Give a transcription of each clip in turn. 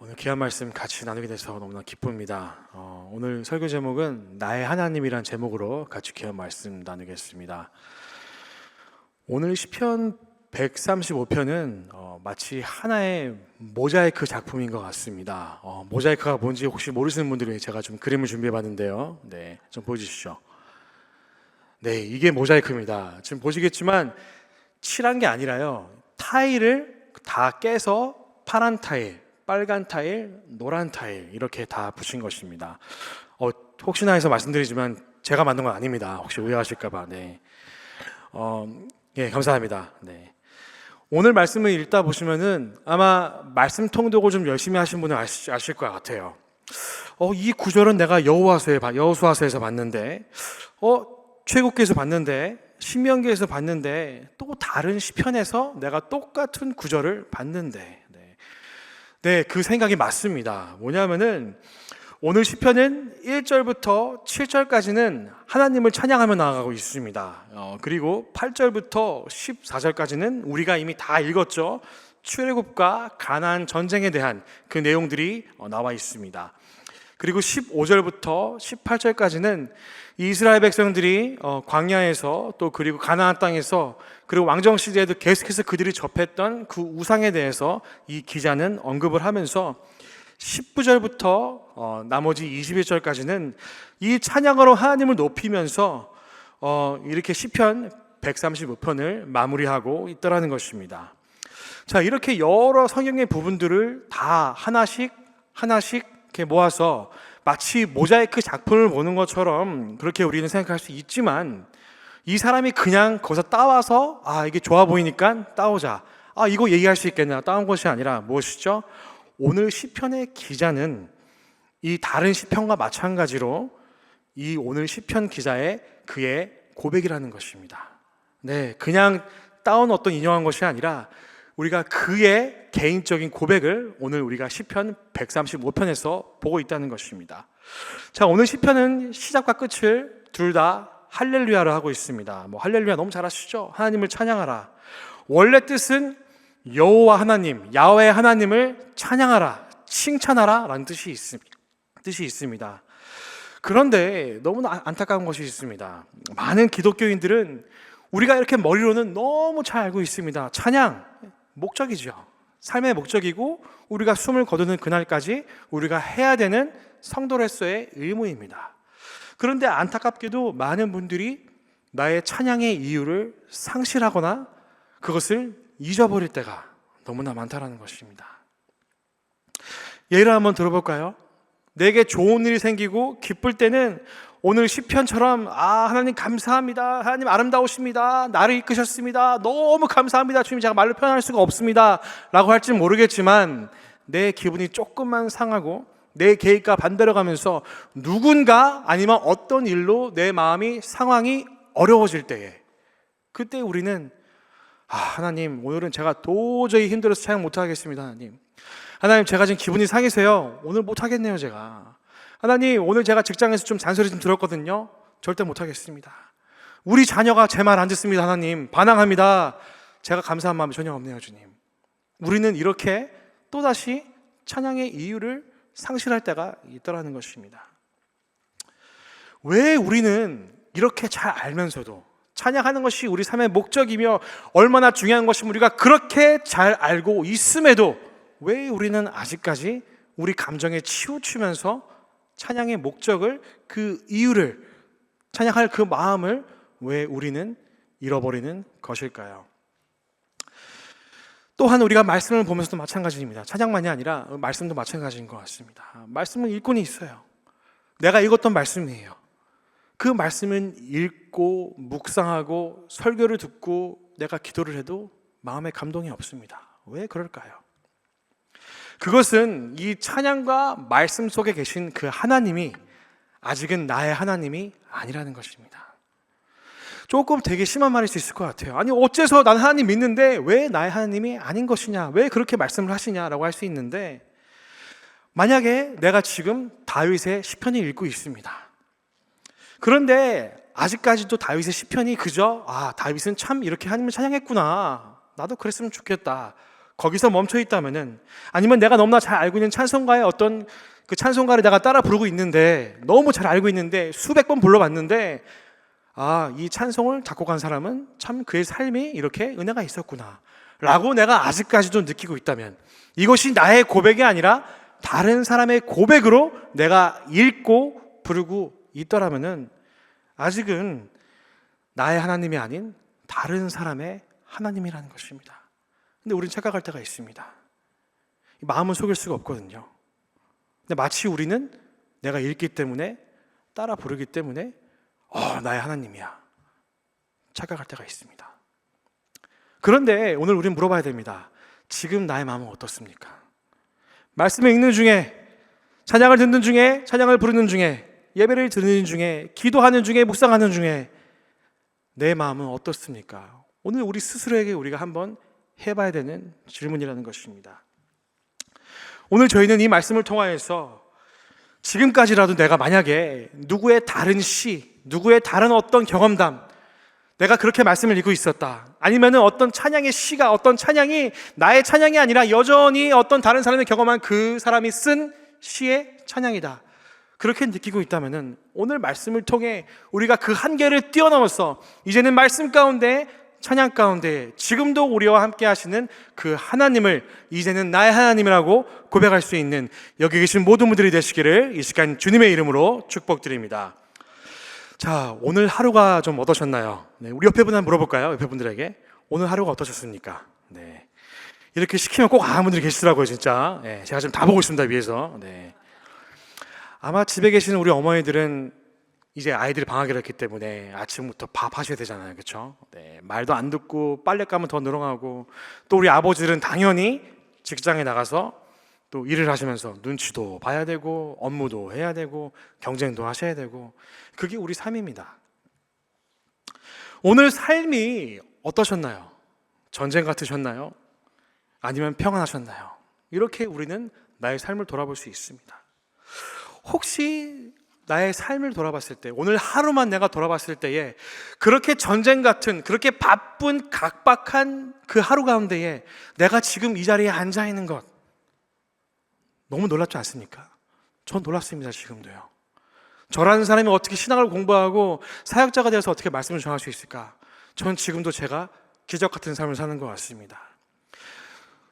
오늘 귀한 말씀 같이 나누게 돼서 너무나 기쁩니다. 오늘 설교 제목은 나의 하나님이란 제목으로 같이 귀한 말씀 나누겠습니다. 오늘 시편 135편은 마치 하나의 모자이크 작품인 것 같습니다. 모자이크가 뭔지 혹시 모르시는 분들이 제가 좀 그림을 준비해 봤는데요. 네, 좀 보여주시죠. 네, 이게 모자이크입니다. 지금 보시겠지만 칠한 게 아니라요, 타일을 다 깨서 파란 타일, 빨간 타일, 노란 타일 이렇게 다 붙인 것입니다. 혹시나 해서 말씀드리지만 제가 만든 건 아닙니다. 혹시 오해하실까봐. 네. 예, 감사합니다. 네. 오늘 말씀을 읽다 보시면은 아마 말씀 통독을 좀 열심히 하신 분은 아실 것 같아요. 이 구절은 내가 여호수아서에서 봤는데, 출애굽기에서 봤는데, 신명기에서 봤는데, 또 다른 시편에서 내가 똑같은 구절을 봤는데. 네, 그 생각이 맞습니다. 뭐냐면은 오늘 시편은 1절부터 7절까지는 하나님을 찬양하며 나아가고 있습니다. 그리고 8절부터 14절까지는 우리가 이미 다 읽었죠. 출애굽과 가나안 전쟁에 대한 그 내용들이 나와 있습니다. 그리고 15절부터 18절까지는 이스라엘 백성들이 광야에서 또 그리고 가나안 땅에서 그리고 왕정 시대에도 계속해서 그들이 접했던 그 우상에 대해서 이 기자는 언급을 하면서 19절부터 나머지 21절까지는 이 찬양으로 하나님을 높이면서 이렇게 시편 135편을 마무리하고 있더라는 것입니다. 자, 이렇게 여러 성경의 부분들을 다 하나씩 이렇게 모아서 마치 모자이크 작품을 보는 것처럼 그렇게 우리는 생각할 수 있지만, 이 사람이 그냥 거기서 따와서 이게 좋아 보이니까 따오자, 이거 얘기할 수 있겠나 따온 것이 아니라 무엇이죠? 오늘 시편의 기자는 이 다른 시편과 마찬가지로 이 오늘 시편 기자의 그의 고백이라는 것입니다. 네, 그냥 따온 어떤 인용한 것이 아니라 우리가 그의 개인적인 고백을 오늘 우리가 시편 135편에서 보고 있다는 것입니다. 자, 오늘 시편은 시작과 끝을 둘 다 할렐루야로 하고 있습니다. 할렐루야 너무 잘 아시죠? 하나님을 찬양하라. 원래 뜻은 여호와 하나님, 야훼 하나님을 찬양하라, 칭찬하라 라는 뜻이 있습니다. 그런데 너무나 안타까운 것이 있습니다. 많은 기독교인들은 우리가 이렇게 머리로는 너무 잘 알고 있습니다. 찬양, 목적이죠. 삶의 목적이고 우리가 숨을 거두는 그날까지 우리가 해야 되는 성도로서의 의무입니다. 그런데 안타깝게도 많은 분들이 나의 찬양의 이유를 상실하거나 그것을 잊어버릴 때가 너무나 많다는 것입니다. 예를 한번 들어볼까요? 내게 좋은 일이 생기고 기쁠 때는 오늘 시편처럼 하나님 감사합니다, 하나님 아름다우십니다, 나를 이끄셨습니다, 너무 감사합니다, 주님 제가 말로 표현할 수가 없습니다 라고 할지 모르겠지만, 내 기분이 조금만 상하고 내 계획과 반대로 가면서 누군가 아니면 어떤 일로 내 마음이 상황이 어려워질 때에, 그때 우리는 하나님 오늘은 제가 도저히 힘들어서 찬양 못하겠습니다. 하나님 제가 지금 기분이 상해서요 오늘 못하겠네요. 제가 하나님 오늘 제가 직장에서 좀 잔소리 좀 들었거든요. 절대 못하겠습니다. 우리 자녀가 제 말 안 듣습니다. 하나님 반항합니다. 제가 감사한 마음이 전혀 없네요. 주님. 우리는 이렇게 또다시 찬양의 이유를 상실할 때가 있더라는 것입니다. 왜 우리는 이렇게 잘 알면서도 찬양하는 것이 우리 삶의 목적이며 얼마나 중요한 것이면 우리가 그렇게 잘 알고 있음에도 왜 우리는 아직까지 우리 감정에 치우치면서 찬양의 목적을, 그 이유를, 찬양할 그 마음을 왜 우리는 잃어버리는 것일까요? 또한 우리가 말씀을 보면서도 마찬가지입니다. 찬양만이 아니라 말씀도 마찬가지인 것 같습니다. 말씀은 읽고는 있어요. 내가 읽었던 말씀이에요. 그 말씀은 읽고 묵상하고 설교를 듣고 내가 기도를 해도 마음에 감동이 없습니다. 왜 그럴까요? 그것은 이 찬양과 말씀 속에 계신 그 하나님이 아직은 나의 하나님이 아니라는 것입니다. 조금 되게 심한 말일 수 있을 것 같아요. 아니 어째서 난 하나님 믿는데 왜 나의 하나님이 아닌 것이냐, 왜 그렇게 말씀을 하시냐라고 할 수 있는데, 만약에 내가 지금 다윗의 시편을 읽고 있습니다. 그런데 아직까지도 다윗의 시편이 그저 다윗은 참 이렇게 하나님을 찬양했구나, 나도 그랬으면 좋겠다, 거기서 멈춰 있다면은, 아니면 내가 너무나 잘 알고 있는 찬송가의 어떤 그 찬송가를 내가 따라 부르고 있는데, 너무 잘 알고 있는데 수백 번 불러봤는데, 이 찬송을 작곡한 사람은 참 그의 삶이 이렇게 은혜가 있었구나 라고 내가 아직까지도 느끼고 있다면, 이것이 나의 고백이 아니라 다른 사람의 고백으로 내가 읽고 부르고 있더라면은 아직은 나의 하나님이 아닌 다른 사람의 하나님이라는 것입니다. 근데 우리는 착각할 때가 있습니다. 마음은 속일 수가 없거든요. 근데 마치 우리는 내가 읽기 때문에, 따라 부르기 때문에 나의 하나님이야 착각할 때가 있습니다. 그런데 오늘 우리는 물어봐야 됩니다. 지금 나의 마음은 어떻습니까? 말씀을 읽는 중에, 찬양을 듣는 중에, 찬양을 부르는 중에, 예배를 드리는 중에, 기도하는 중에, 묵상하는 중에 내 마음은 어떻습니까? 오늘 우리 스스로에게 우리가 한번 해봐야 되는 질문이라는 것입니다. 오늘 저희는 이 말씀을 통하여서 지금까지라도 내가 만약에 누구의 다른 시, 누구의 다른 어떤 경험담, 내가 그렇게 말씀을 읽고 있었다, 아니면 어떤 찬양의 시가, 어떤 찬양이 나의 찬양이 아니라 여전히 어떤 다른 사람이 경험한 그 사람이 쓴 시의 찬양이다, 그렇게 느끼고 있다면 오늘 말씀을 통해 우리가 그 한계를 뛰어넘어서 이제는 말씀 가운데, 찬양 가운데 지금도 우리와 함께 하시는 그 하나님을 이제는 나의 하나님이라고 고백할 수 있는 여기 계신 모든 분들이 되시기를 이 시간 주님의 이름으로 축복드립니다. 자, 오늘 하루가 좀 어떠셨나요? 네, 우리 옆에 분 한번 물어볼까요? 옆에 분들에게 오늘 하루가 어떠셨습니까? 네, 이렇게 시키면 꼭 아는 분들이 계시더라고요, 진짜. 네, 제가 지금 다 보고 있습니다, 위에서. 네. 아마 집에 계시는 우리 어머니들은 이제 아이들이 방학이라 했기 때문에 아침부터 밥 하셔야 되잖아요, 그렇죠? 네, 말도 안 듣고 빨래 가면 더 늘어나고, 또 우리 아버지들은 당연히 직장에 나가서 또 일을 하시면서 눈치도 봐야 되고 업무도 해야 되고 경쟁도 하셔야 되고, 그게 우리 삶입니다. 오늘 삶이 어떠셨나요? 전쟁 같으셨나요? 아니면 평안하셨나요? 이렇게 우리는 나의 삶을 돌아볼 수 있습니다. 혹시 나의 삶을 돌아봤을 때, 오늘 하루만 내가 돌아봤을 때에 그렇게 전쟁 같은, 그렇게 바쁜 각박한 그 하루 가운데에 내가 지금 이 자리에 앉아 있는 것 너무 놀랍지 않습니까? 전 놀랍습니다. 지금도요. 저라는 사람이 어떻게 신앙을 공부하고 사역자가 되어서 어떻게 말씀을 전할 수 있을까? 전 지금도 제가 기적 같은 삶을 사는 것 같습니다.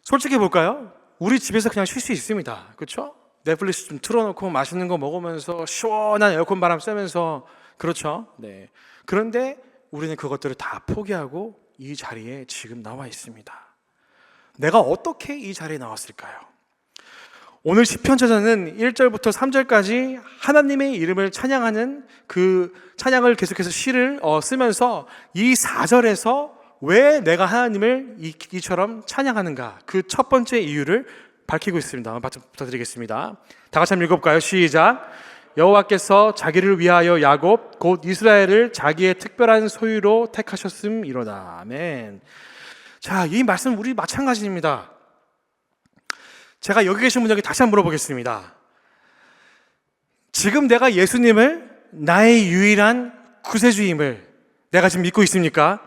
솔직히 볼까요? 우리 집에서 그냥 쉴 수 있습니다. 그렇죠? 넷플릭스 좀 틀어놓고 맛있는 거 먹으면서 시원한 에어컨 바람 쐬면서, 그렇죠? 네. 그런데 우리는 그것들을 다 포기하고 이 자리에 지금 나와 있습니다. 내가 어떻게 이 자리에 나왔을까요? 오늘 시편 저자는 1절부터 3절까지 하나님의 이름을 찬양하는 그 찬양을 계속해서 시를 쓰면서 이 4절에서 왜 내가 하나님을 이처럼 찬양하는가, 그 첫 번째 이유를 밝히고 있습니다. 부탁드리겠습니다. 다 같이 한번 읽어볼까요? 시작. 여호와께서 자기를 위하여 야곱 곧 이스라엘을 자기의 특별한 소유로 택하셨음이로다. 아멘. 자, 이 말씀 우리 마찬가지입니다. 제가 여기 계신 분에게 다시 한번 물어보겠습니다. 지금 내가 예수님을 나의 유일한 구세주임을 내가 지금 믿고 있습니까?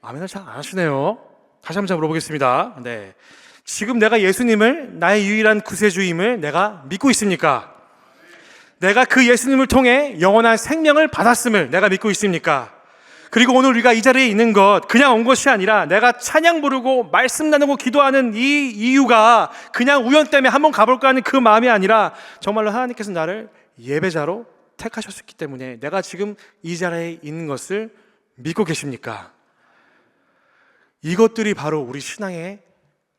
아멘을 잘 안 하시네요. 다시 한번 물어보겠습니다. 네. 지금 내가 예수님을 나의 유일한 구세주임을 내가 믿고 있습니까? 내가 그 예수님을 통해 영원한 생명을 받았음을 내가 믿고 있습니까? 그리고 오늘 우리가 이 자리에 있는 것 그냥 온 것이 아니라 내가 찬양 부르고 말씀 나누고 기도하는 이 이유가 그냥 우연 때문에 한번 가볼까 하는 그 마음이 아니라 정말로 하나님께서 나를 예배자로 택하셨기 때문에 내가 지금 이 자리에 있는 것을 믿고 계십니까? 이것들이 바로 우리 신앙의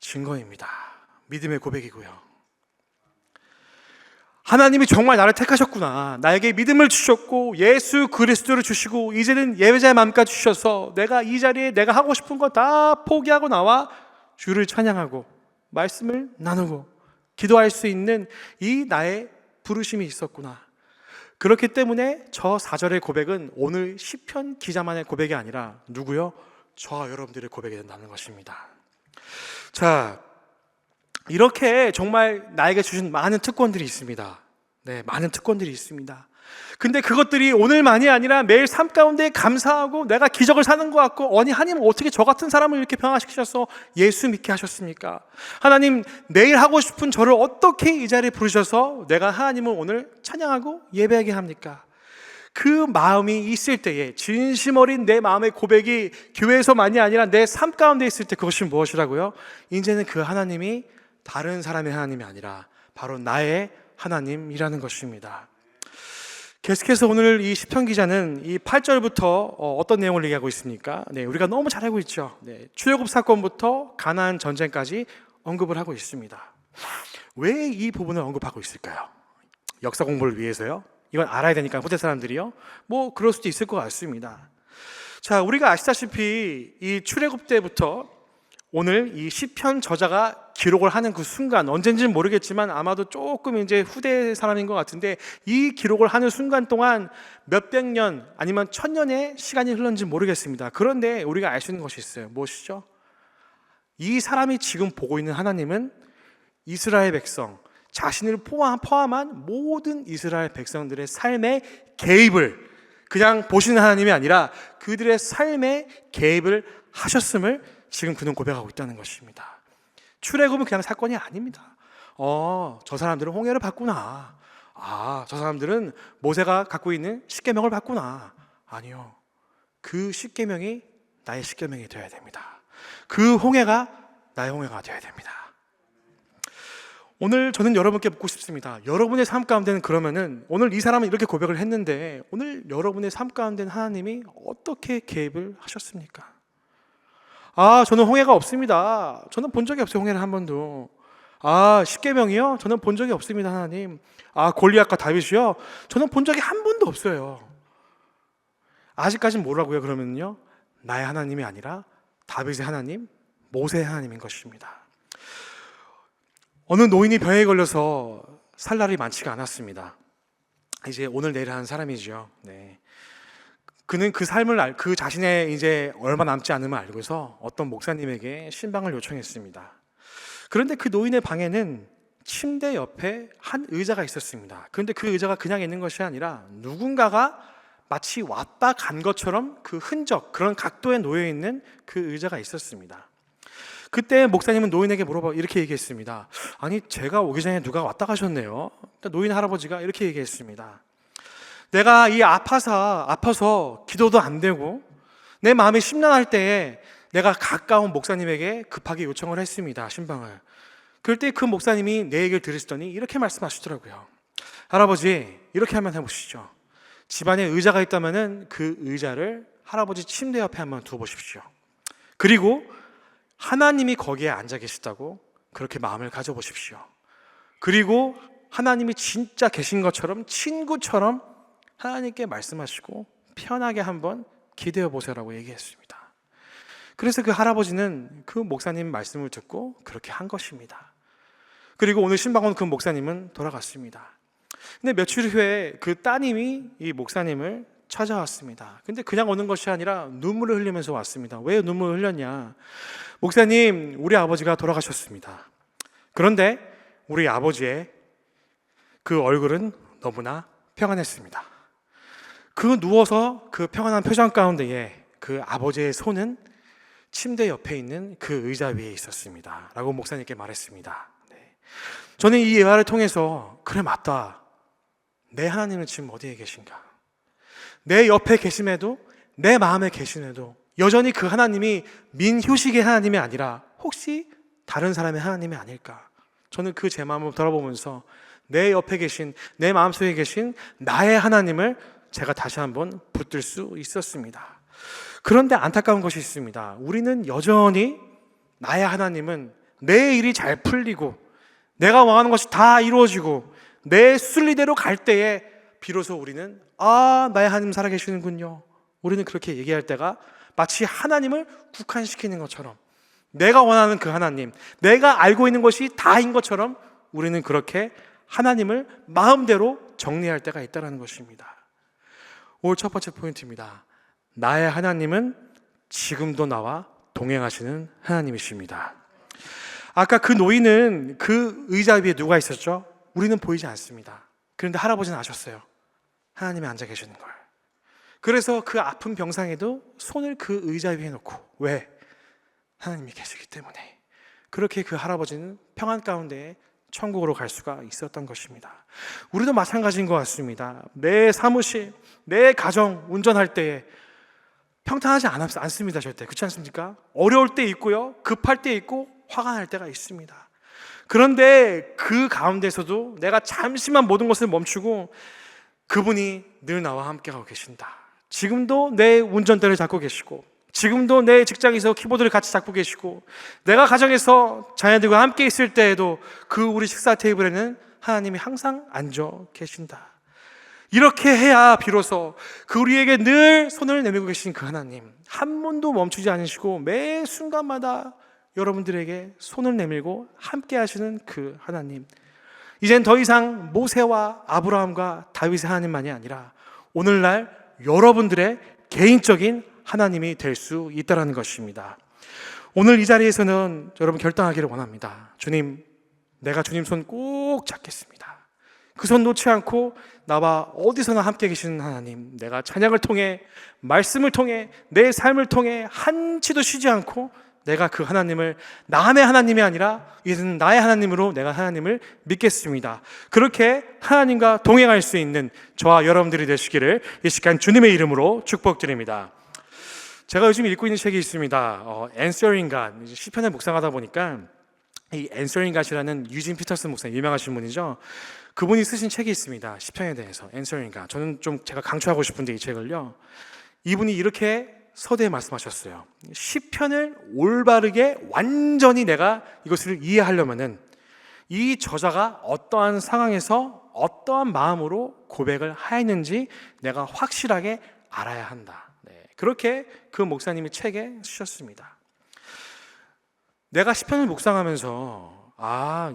증거입니다. 믿음의 고백이고요. 하나님이 정말 나를 택하셨구나, 나에게 믿음을 주셨고 예수 그리스도를 주시고 이제는 예배자의 마음까지 주셔서 내가 이 자리에 내가 하고 싶은 거 다 포기하고 나와 주를 찬양하고 말씀을 나누고 기도할 수 있는 이 나의 부르심이 있었구나. 그렇기 때문에 저 4절의 고백은 오늘 시편 기자만의 고백이 아니라 누구요? 저와 여러분들의 고백이 된다는 것입니다. 자, 이렇게 정말 나에게 주신 많은 특권들이 있습니다. 네, 많은 특권들이 있습니다. 근데 그것들이 오늘만이 아니라 매일 삶 가운데 감사하고 내가 기적을 사는 것 같고, 아니 하나님은 어떻게 저 같은 사람을 이렇게 변화시키셔서 예수 믿게 하셨습니까? 하나님, 내일 하고 싶은 저를 어떻게 이 자리에 부르셔서 내가 하나님을 오늘 찬양하고 예배하게 합니까? 그 마음이 있을 때에, 진심 어린 내 마음의 고백이 교회에서만이 아니라 내 삶 가운데 있을 때, 그것이 무엇이라고요? 이제는 그 하나님이 다른 사람의 하나님이 아니라 바로 나의 하나님이라는 것입니다. 계속해서 오늘 이 시편 기자는 이 8절부터 어떤 내용을 얘기하고 있습니까? 네, 우리가 너무 잘 알고 있죠. 네, 출애굽 사건부터 가나안 전쟁까지 언급을 하고 있습니다. 왜 이 부분을 언급하고 있을까요? 역사 공부를 위해서요? 이건 알아야 되니까 후대 사람들이요? 뭐 그럴 수도 있을 것 같습니다. 자, 우리가 아시다시피 이 출애굽 때부터 오늘 이 시편 저자가 기록을 하는 그 순간, 언젠지는 모르겠지만 아마도 조금 이제 후대 사람인 것 같은데, 이 기록을 하는 순간 동안 몇백 년 아니면 1000년의 시간이 흘렀는지 모르겠습니다. 그런데 우리가 알 수 있는 것이 있어요. 무엇이죠? 이 사람이 지금 보고 있는 하나님은 이스라엘 백성, 자신을 포함한 모든 이스라엘 백성들의 삶의 개입을 그냥 보시는 하나님이 아니라 그들의 삶에 개입을 하셨음을 지금 그는 고백하고 있다는 것입니다. 출애굽은 그냥 사건이 아닙니다. 저 사람들은 홍해를 봤구나. 저 사람들은 모세가 갖고 있는 십계명을 봤구나. 아니요. 그 십계명이 나의 십계명이 되어야 됩니다. 그 홍해가 나의 홍해가 되어야 됩니다. 오늘 저는 여러분께 묻고 싶습니다. 여러분의 삶 가운데는 그러면은, 오늘 이 사람은 이렇게 고백을 했는데, 오늘 여러분의 삶 가운데는 하나님이 어떻게 개입을 하셨습니까? 저는 홍해가 없습니다. 저는 본 적이 없어요, 홍해를 한 번도. 십계명이요? 저는 본 적이 없습니다, 하나님. 골리앗과 다윗이요? 저는 본 적이 한 번도 없어요. 아직까지는 뭐라고요, 그러면요? 나의 하나님이 아니라 다윗의 하나님, 모세의 하나님인 것입니다. 어느 노인이 병에 걸려서 살 날이 많지가 않았습니다. 이제 오늘 내일 하는 사람이죠. 네. 그는 그 삶을 그 자신의 이제 얼마 남지 않음을 알고서 어떤 목사님에게 신방을 요청했습니다. 그런데 그 노인의 방에는 침대 옆에 한 의자가 있었습니다. 그런데 그 의자가 그냥 있는 것이 아니라 누군가가 마치 왔다 간 것처럼 그 흔적, 그런 각도에 놓여 있는 그 의자가 있었습니다. 그때 목사님은 노인에게 이렇게 얘기했습니다. 아니, 제가 오기 전에 누가 왔다 가셨네요. 노인 할아버지가 이렇게 얘기했습니다. 내가 아파서 기도도 안 되고 내 마음이 심란할 때에 내가 가까운 목사님에게 급하게 요청을 했습니다, 신방을. 그럴 때 그 목사님이 내 얘기를 들으시더니 이렇게 말씀하시더라고요. 할아버지, 이렇게 한번 해보시죠. 집안에 의자가 있다면은 그 의자를 할아버지 침대 옆에 한번 두어보십시오. 그리고 하나님이 거기에 앉아 계시다고 그렇게 마음을 가져보십시오. 그리고 하나님이 진짜 계신 것처럼, 친구처럼 하나님께 말씀하시고 편하게 한번 기대어 보세요라고 얘기했습니다. 그래서 그 할아버지는 그 목사님 말씀을 듣고 그렇게 한 것입니다. 그리고 오늘 신방 온 그 목사님은 돌아갔습니다. 근데 며칠 후에 그 따님이 이 목사님을 찾아왔습니다. 근데 그냥 오는 것이 아니라 눈물을 흘리면서 왔습니다. 왜 눈물을 흘렸냐? 목사님, 우리 아버지가 돌아가셨습니다. 그런데 우리 아버지의 그 얼굴은 너무나 평안했습니다. 그 누워서 그 평안한 표정 가운데에 그 아버지의 손은 침대 옆에 있는 그 의자 위에 있었습니다. 라고 목사님께 말했습니다. 네. 저는 이 예화를 통해서, 그래, 맞다. 내 하나님은 지금 어디에 계신가? 내 옆에 계심에도, 내 마음에 계심에도 여전히 그 하나님이 민효식의 하나님이 아니라 혹시 다른 사람의 하나님이 아닐까? 저는 그 제 마음을 돌아보면서 내 옆에 계신, 내 마음속에 계신 나의 하나님을 제가 다시 한번 붙들 수 있었습니다. 그런데 안타까운 것이 있습니다. 우리는 여전히 나의 하나님은 내 일이 잘 풀리고 내가 원하는 것이 다 이루어지고 내 순리대로 갈 때에 비로소 우리는 나의 하나님 살아계시는군요. 우리는 그렇게 얘기할 때가 마치 하나님을 국한시키는 것처럼, 내가 원하는 그 하나님, 내가 알고 있는 것이 다인 것처럼 우리는 그렇게 하나님을 마음대로 정리할 때가 있다는 것입니다. 오늘 첫 번째 포인트입니다. 나의 하나님은 지금도 나와 동행하시는 하나님이십니다. 아까 그 노인은 그 의자 위에 누가 있었죠? 우리는 보이지 않습니다. 그런데 할아버지는 아셨어요. 하나님이 앉아 계시는 걸. 그래서 그 아픈 병상에도 손을 그 의자 위에 놓고, 왜? 하나님이 계시기 때문에. 그렇게 그 할아버지는 평안 가운데 천국으로 갈 수가 있었던 것입니다. 우리도 마찬가지인 것 같습니다. 내 사무실, 내 가정 운전할 때에 평탄하지 않습니다. 절대. 그렇지 않습니까? 어려울 때 있고요, 급할 때 있고, 화가 날 때가 있습니다. 그런데 그 가운데서도 내가 잠시만 모든 것을 멈추고 그분이 늘 나와 함께하고 계신다. 지금도 내 운전대를 잡고 계시고, 지금도 내 직장에서 키보드를 같이 잡고 계시고, 내가 가정에서 자녀들과 함께 있을 때에도 그 우리 식사 테이블에는 하나님이 항상 앉아 계신다. 이렇게 해야 비로소 그 우리에게 늘 손을 내밀고 계신 그 하나님, 한 번도 멈추지 않으시고 매 순간마다 여러분들에게 손을 내밀고 함께 하시는 그 하나님, 이젠 더 이상 모세와 아브라함과 다윗의 하나님만이 아니라 오늘날 여러분들의 개인적인 하나님이 될 수 있다는 것입니다. 오늘 이 자리에서는 여러분 결단하기를 원합니다. 주님, 내가 주님 손 꼭 잡겠습니다. 그 손 놓지 않고 나와 어디서나 함께 계시는 하나님, 내가 찬양을 통해, 말씀을 통해, 내 삶을 통해 한치도 쉬지 않고 내가 그 하나님을 남의 하나님이 아니라 이제는 나의 하나님으로 내가 하나님을 믿겠습니다. 그렇게 하나님과 동행할 수 있는 저와 여러분들이 되시기를 이 시간 주님의 이름으로 축복드립니다. 제가 요즘 읽고 있는 책이 있습니다. Answering God, 시편을 묵상하다 보니까 이 Answering God이라는 유진 피터슨 목사님, 유명하신 분이죠. 그분이 쓰신 책이 있습니다. 시편에 대해서 Answering God. 저는 좀 제가 강추하고 싶은데 이 책을요, 이분이 이렇게 서대에 말씀하셨어요. 시편을 올바르게 완전히 내가 이것을 이해하려면은 이 저자가 어떠한 상황에서 어떠한 마음으로 고백을 하였는지 내가 확실하게 알아야 한다. 그렇게 그 목사님이 책에 쓰셨습니다. 내가 시편을 묵상하면서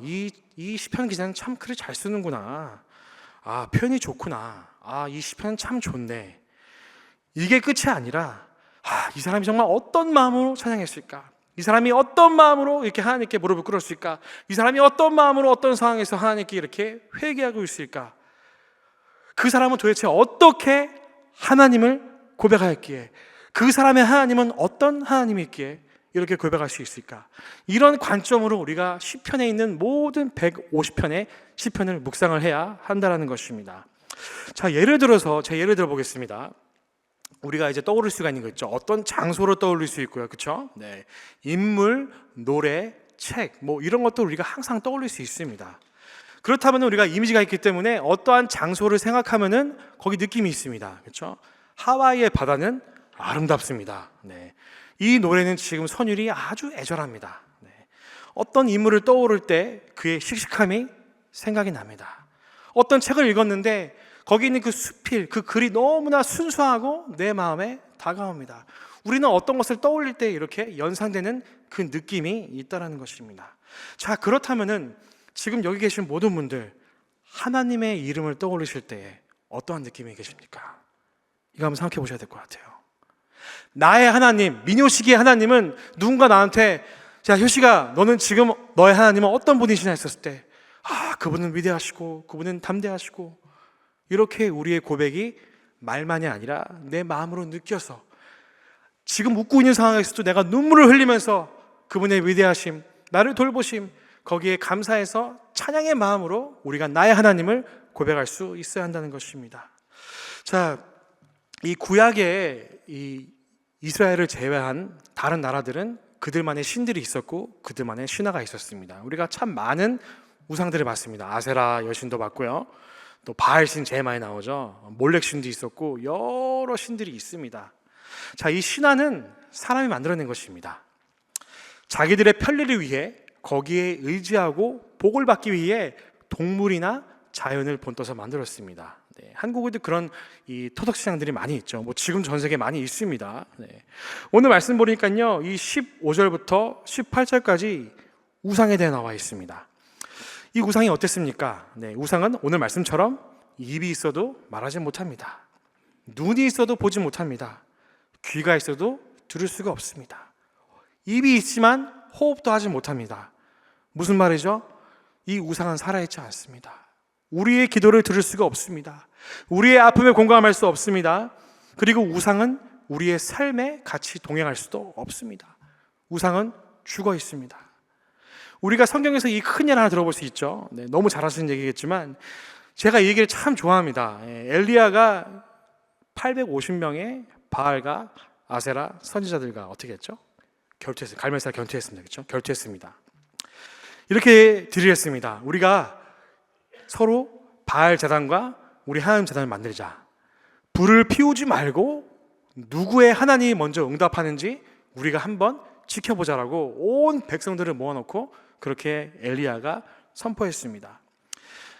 이 시편 기자는 참 글을 잘 쓰는구나, 표현이 좋구나, 이 시편은 참 좋네, 이게 끝이 아니라 이 사람이 정말 어떤 마음으로 찬양했을까, 이 사람이 어떤 마음으로 이렇게 하나님께 무릎을 꿇었을까, 이 사람이 어떤 마음으로 어떤 상황에서 하나님께 이렇게 회개하고 있을까, 그 사람은 도대체 어떻게 하나님을 고백하였기에, 그 사람의 하나님은 어떤 하나님이기에 이렇게 고백할 수 있을까? 이런 관점으로 우리가 시편에 있는 모든 150편의 시편을 묵상을 해야 한다는 것입니다. 자, 예를 들어 보겠습니다. 우리가 이제 떠오를 수가 있는 거 있죠. 어떤 장소로 떠올릴 수 있고요, 그렇죠? 네, 인물, 노래, 책, 뭐 이런 것도 우리가 항상 떠올릴 수 있습니다. 그렇다면 우리가 이미지가 있기 때문에 어떠한 장소를 생각하면은 거기 느낌이 있습니다, 그렇죠? 하와이의 바다는 아름답습니다. 네. 이 노래는 지금 선율이 아주 애절합니다. 네. 어떤 인물을 떠오를 때 그의 씩씩함이 생각이 납니다. 어떤 책을 읽었는데 거기 있는 그 수필, 그 글이 너무나 순수하고 내 마음에 다가옵니다. 우리는 어떤 것을 떠올릴 때 이렇게 연상되는 그 느낌이 있다는 것입니다. 자, 그렇다면은 지금 여기 계신 모든 분들, 하나님의 이름을 떠올리실 때에 어떠한 느낌이 계십니까? 이거 한번 생각해 보셔야 될 것 같아요. 나의 하나님, 민요시기의 하나님은 누군가 나한테, 자, 효시가 너는 지금 너의 하나님은 어떤 분이시냐 했었을 때, 그분은 위대하시고 그분은 담대하시고, 이렇게 우리의 고백이 말만이 아니라 내 마음으로 느껴서 지금 웃고 있는 상황에서도 내가 눈물을 흘리면서 그분의 위대하심, 나를 돌보심, 거기에 감사해서 찬양의 마음으로 우리가 나의 하나님을 고백할 수 있어야 한다는 것입니다. 자, 이 구약에 이 이스라엘을 제외한 다른 나라들은 그들만의 신들이 있었고 그들만의 신화가 있었습니다. 우리가 참 많은 우상들을 봤습니다. 아세라 여신도 봤고요, 또 바알신 제일 많이 나오죠. 몰렉신도 있었고 여러 신들이 있습니다. 자, 이 신화는 사람이 만들어낸 것입니다. 자기들의 편리를 위해, 거기에 의지하고 복을 받기 위해 동물이나 자연을 본떠서 만들었습니다. 네, 한국에도 그런 이 토덕 시장들이 많이 있죠. 뭐 지금 전 세계 많이 있습니다. 네. 오늘 말씀 보니까요, 이 15절부터 18절까지 우상에 대해 나와 있습니다. 이 우상이 어땠습니까? 네, 우상은 오늘 말씀처럼 입이 있어도 말하지 못합니다. 눈이 있어도 보지 못합니다. 귀가 있어도 들을 수가 없습니다. 입이 있지만 호흡도 하지 못합니다. 무슨 말이죠? 이 우상은 살아있지 않습니다. 우리의 기도를 들을 수가 없습니다. 우리의 아픔에 공감할 수 없습니다. 그리고 우상은 우리의 삶에 같이 동행할 수도 없습니다. 우상은 죽어 있습니다. 우리가 성경에서 이 큰 일 하나 들어볼 수 있죠. 네, 너무 잘 하시는 얘기겠지만 제가 이 얘기를 참 좋아합니다. 엘리야가 850명의 바알과 아세라 선지자들과 어떻게 했죠? 결투했어요. 갈멜사를 결투했습니다. 그렇죠? 결투했습니다. 이렇게 드리했습니다. 우리가 서로 바알 제단과 우리 하나님 제단을 만들자. 불을 피우지 말고 누구의 하나님이 먼저 응답하는지 우리가 한번 지켜보자라고 온 백성들을 모아놓고 그렇게 엘리야가 선포했습니다.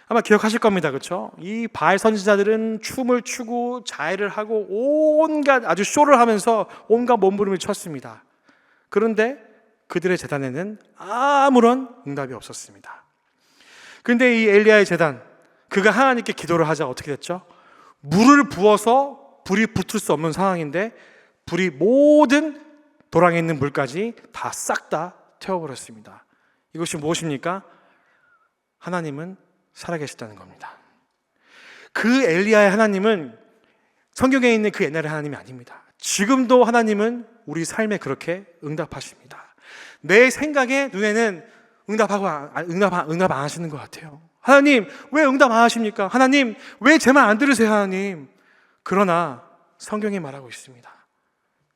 아마 기억하실 겁니다. 그렇죠? 이 바알 선지자들은 춤을 추고 자해를 하고 온갖 아주 쇼를 하면서 온갖 몸부림을 쳤습니다. 그런데 그들의 제단에는 아무런 응답이 없었습니다. 그런데 이 엘리야의 제단, 그가 하나님께 기도를 하자 어떻게 됐죠? 물을 부어서 불이 붙을 수 없는 상황인데 불이 모든 도랑에 있는 물까지 다 싹 다 태워버렸습니다. 이것이 무엇입니까? 하나님은 살아계셨다는 겁니다. 그 엘리야의 하나님은 성경에 있는 그 옛날의 하나님이 아닙니다. 지금도 하나님은 우리 삶에 그렇게 응답하십니다. 내 생각에 눈에는 응답 안 하시는 것 같아요. 하나님 왜 응답 안 하십니까? 하나님 왜 제 말 안 들으세요? 하나님. 그러나 성경이 말하고 있습니다.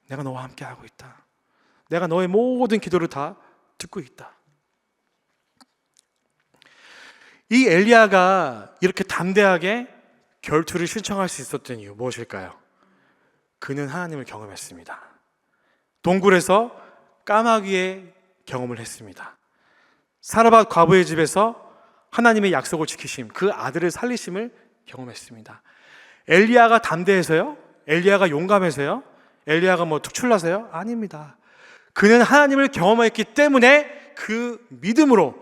내가 너와 함께 하고 있다. 내가 너의 모든 기도를 다 듣고 있다. 이 엘리야가 이렇게 담대하게 결투를 신청할 수 있었던 이유 무엇일까요? 그는 하나님을 경험했습니다. 동굴에서 까마귀의 경험을 했습니다. 사르밧 과부의 집에서 하나님의 약속을 지키심, 그 아들을 살리심을 경험했습니다. 엘리야가 담대해서요? 엘리야가 용감해서요? 엘리야가 뭐 특출나서요? 아닙니다. 그는 하나님을 경험했기 때문에 그 믿음으로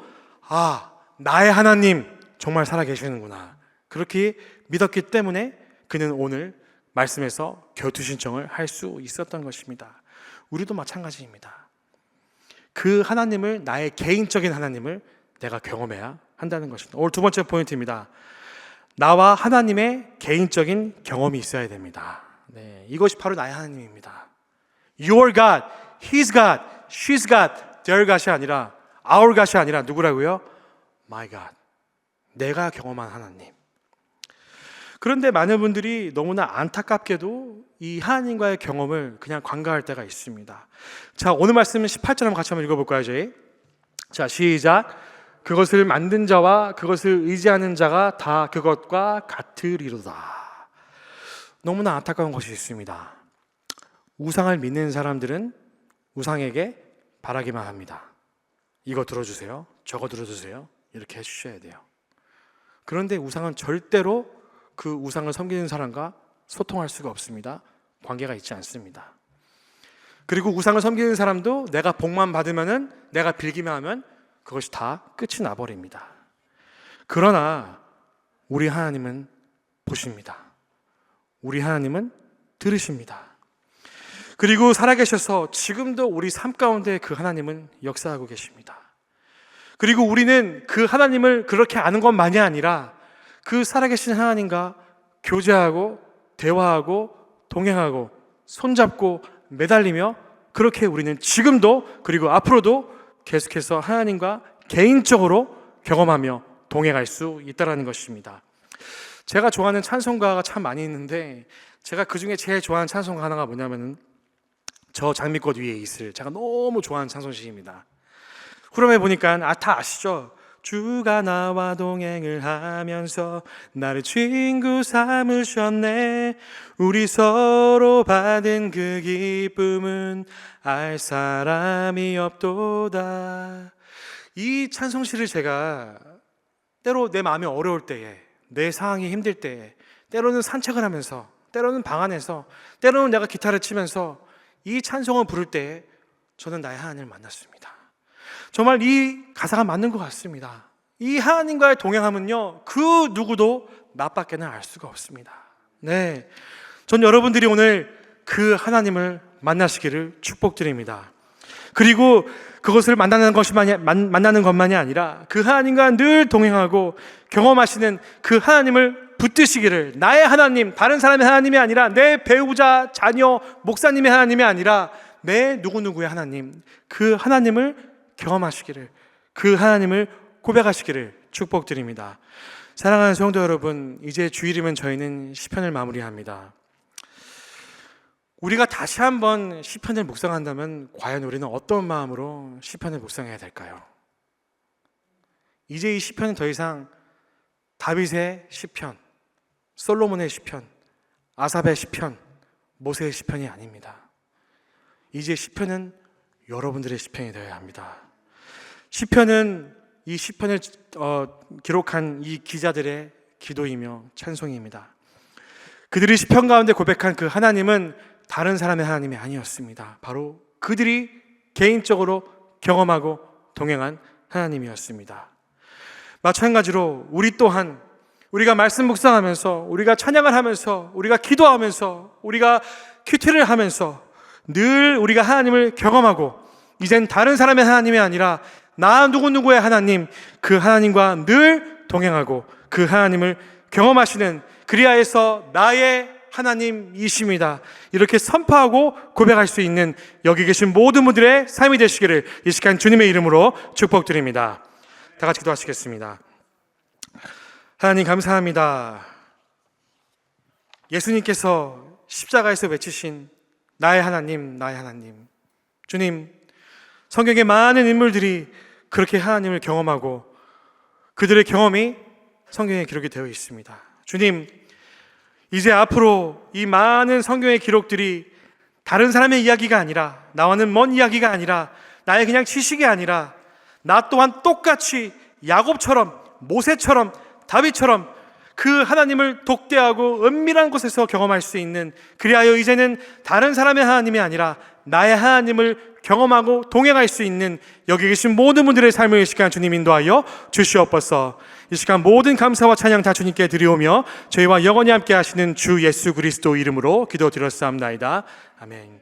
나의 하나님 정말 살아계시는구나 그렇게 믿었기 때문에 그는 오늘 말씀에서 결투 신청을 할 수 있었던 것입니다. 우리도 마찬가지입니다. 그 하나님을, 나의 개인적인 하나님을 내가 경험해야 한다는 것입니다. 오늘 두 번째 포인트입니다. 나와 하나님의 개인적인 경험이 있어야 됩니다. 네, 이것이 바로 나의 하나님입니다. Your God, His God, She's God, their God이 아니라 Our God이 아니라 누구라고요? My God, 내가 경험한 하나님. 그런데 많은 분들이 너무나 안타깝게도 이 하나님과의 경험을 그냥 관가할 때가 있습니다. 자, 오늘 말씀은 18절 한번 같이 한번 읽어볼까요, 저희? 자, 시작. 그것을 만든 자와 그것을 의지하는 자가 다 그것과 같으리로다. 너무나 안타까운 것이 있습니다. 우상을 믿는 사람들은 우상에게 바라기만 합니다. 이거 들어주세요. 저거 들어주세요. 이렇게 해주셔야 돼요. 그런데 우상은 절대로 그 우상을 섬기는 사람과 소통할 수가 없습니다. 관계가 있지 않습니다. 그리고 우상을 섬기는 사람도 내가 복만 받으면은, 내가 빌기만 하면 그것이 다 끝이 나버립니다. 그러나 우리 하나님은 보십니다. 우리 하나님은 들으십니다. 그리고 살아계셔서 지금도 우리 삶 가운데 그 하나님은 역사하고 계십니다. 그리고 우리는 그 하나님을 그렇게 아는 것만이 아니라 그 살아계신 하나님과 교제하고 대화하고 동행하고 손잡고 매달리며 그렇게 우리는 지금도 그리고 앞으로도 계속해서 하나님과 개인적으로 경험하며 동행할 수 있다는 것입니다. 제가 좋아하는 찬송가가 참 많이 있는데 제가 그중에 제일 좋아하는 찬송가 하나가 뭐냐면은 저 장미꽃 위에 있을, 제가 너무 좋아하는 찬송시입니다. 후렴에 보니까 다 아시죠? 주가 나와 동행을 하면서 나를 친구 삼으셨네. 우리 서로 받은 그 기쁨은 알 사람이 없도다. 이 찬송시를 제가 때로 내 마음이 어려울 때에, 내 상황이 힘들 때에, 때로는 산책을 하면서, 때로는 방 안에서, 때로는 내가 기타를 치면서 이 찬송을 부를 때에 저는 나의 하나님을 만났습니다. 정말 이 가사가 맞는 것 같습니다. 이 하나님과의 동행함은요, 그 누구도 나밖에는 알 수가 없습니다. 네, 전 여러분들이 오늘 그 하나님을 만나시기를 축복드립니다. 그리고 그것을 만나는 것만이 아니라 그 하나님과 늘 동행하고 경험하시는 그 하나님을 붙드시기를, 나의 하나님, 다른 사람의 하나님이 아니라 내 배우자, 자녀, 목사님의 하나님이 아니라 내 누구누구의 하나님, 그 하나님을 경험하시기를, 그 하나님을 고백하시기를 축복드립니다. 사랑하는 성도 여러분, 이제 주일이면 저희는 시편을 마무리합니다. 우리가 다시 한번 시편을 묵상한다면 과연 우리는 어떤 마음으로 시편을 묵상해야 될까요? 이제 이 시편은 더 이상 다윗의 시편, 솔로몬의 시편, 아삽의 시편, 모세의 시편이 아닙니다. 이제 시편은 여러분들의 시편이 되어야 합니다. 시편은 이 시편을 기록한 이 기자들의 기도이며 찬송입니다. 그들이 시편 가운데 고백한 그 하나님은 다른 사람의 하나님이 아니었습니다. 바로 그들이 개인적으로 경험하고 동행한 하나님이었습니다. 마찬가지로 우리 또한 우리가 말씀 묵상하면서, 우리가 찬양을 하면서, 우리가 기도하면서, 우리가 큐티를 하면서 늘 우리가 하나님을 경험하고 이젠 다른 사람의 하나님이 아니라 나 누구누구의 하나님, 그 하나님과 늘 동행하고 그 하나님을 경험하시는, 그리하여서 나의 하나님이십니다, 이렇게 선포하고 고백할 수 있는 여기 계신 모든 분들의 삶이 되시기를 이 시간 주님의 이름으로 축복드립니다. 다 같이 기도하시겠습니다. 하나님 감사합니다. 예수님께서 십자가에서 외치신 나의 하나님, 나의 하나님. 주님, 성경의 많은 인물들이 그렇게 하나님을 경험하고 그들의 경험이 성경에 기록이 되어 있습니다. 주님, 이제 앞으로 이 많은 성경의 기록들이 다른 사람의 이야기가 아니라, 나와는 먼 이야기가 아니라, 나의 그냥 지식이 아니라 나 또한 똑같이 야곱처럼, 모세처럼, 다윗처럼 그 하나님을 독대하고 은밀한 곳에서 경험할 수 있는, 그리하여 이제는 다른 사람의 하나님이 아니라 나의 하나님을 경험하고 동행할 수 있는 여기 계신 모든 분들의 삶을 이 시간 주님 인도하여 주시옵소서. 이 시간 모든 감사와 찬양 다 주님께 드리오며 저희와 영원히 함께 하시는 주 예수 그리스도 이름으로 기도드렸사옵나이다. 아멘.